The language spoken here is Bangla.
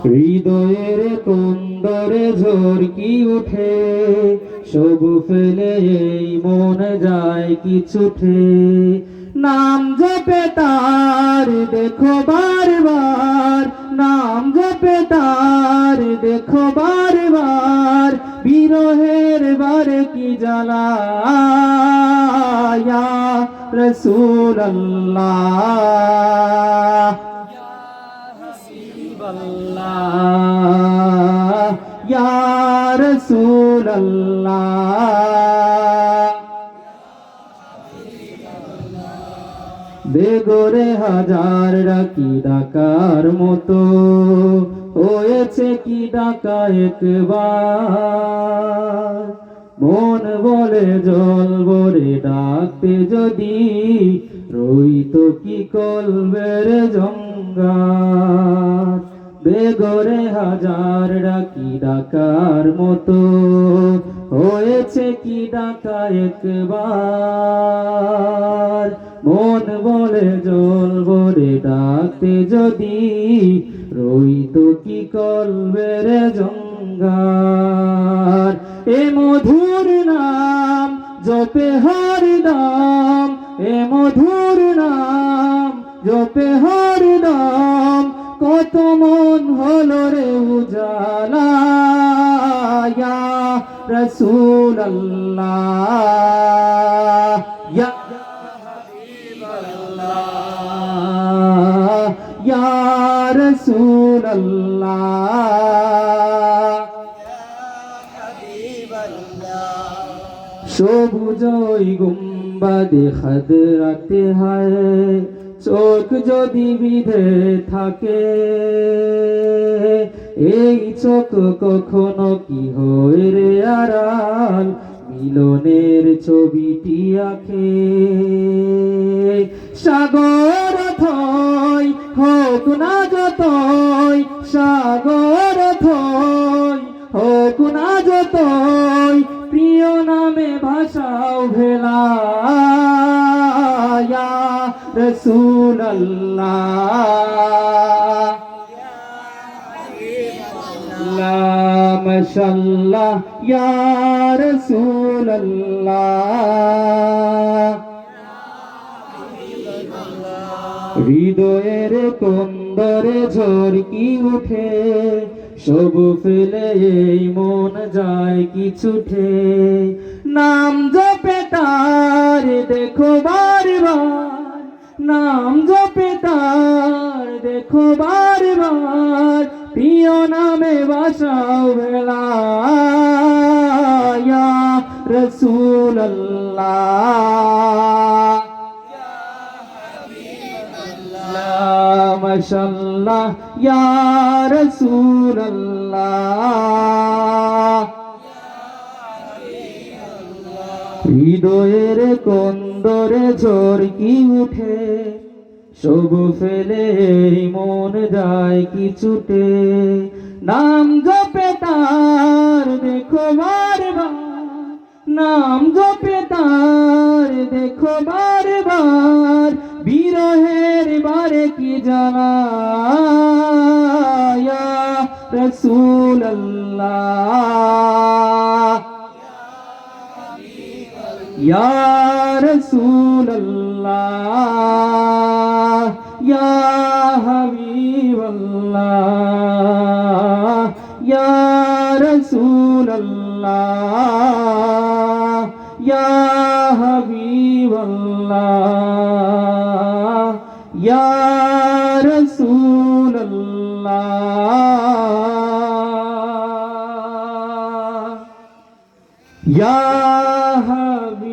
হৃদয়ের কুন্দরে ঝরকি উঠে, সব ফেলে এই মন যায় কিছুঠে। নাম জপে তার দেখো বারবার, নাম জপে তার দেখো বারবার, বিরহের বারে কি জ্বালা। ইয়া রাসূলুল্লাহ, ইয়া রাসূলুল্লাহ। বেগরে হাজার ডাকি ডাকার মতো, হয়েছে কি ডাকা একবার। মন বলে জল ভরে ডাকতে যদি, রইতো কি কলবের জঙ্গার। বেগরে হাজার ডাকি ডাকার মতো, হয়েছে কি ডাকা একবার। মন বলে জল ভরে ডাকতে যদি, রইতো কি কলবের জঙ্গার। এ মধুর নাম জপে হরদম, এ মধুর নাম জপে হরদম, কত মন হলো রে উজালা। ইয়া রাসূলুল্লাহ, ইয়া হাবিবাল্লাহ, ইয়া রাসূলুল্লাহ। সবুজ ওই গুম্বাদে খদরাতে হায়, চোখ যদি বিধে থাকে, এই চোখ কখনো কি হয় রে আড়াল, মিলনের ছবিটি আঁকে। সাগর থই হোক না যতই, সাগর থই হোক না যতই, প্রিয় নামে ভাষাও ভেলা। ইয়া রাসূলুল্লাহ, মাশাআল্লাহ, ইয়া রাসূলুল্লাহ। হৃদয়ের কুন্দরে ঝরকি উঠে, সব ফেলে এই মন যায় কিছুঠে। নাম জপে তার দেখো বারবার, নাম জপে তার দেখো বারবার, প্রিয় নামে বাসাও ভেলা। ইয়া রাসূলুল্লাহ, মাশাআল্লাহ, ইয়া রাসূলুল্লাহ। হৃদয়ের কুন্দরে ঝরকি উঠে, সব ফেলে এই মন যায় কিছুটে। নাম জপে তার দেখো বারবার, নাম জপে তার দেখো বারবার, বিরহের বারে কি জ্বালা। ইয়া রাসূলুল্লাহ, ইয়া রাসূলুল্লাহ, ইয়া হাবিবাল্লাহ, ইয়া রাসূলুল্লাহ, ইয়া হাবিবাল্লাহ, ইয়া রাসূলুল্লাহ, ইয়া হাবিবাল্লাহ।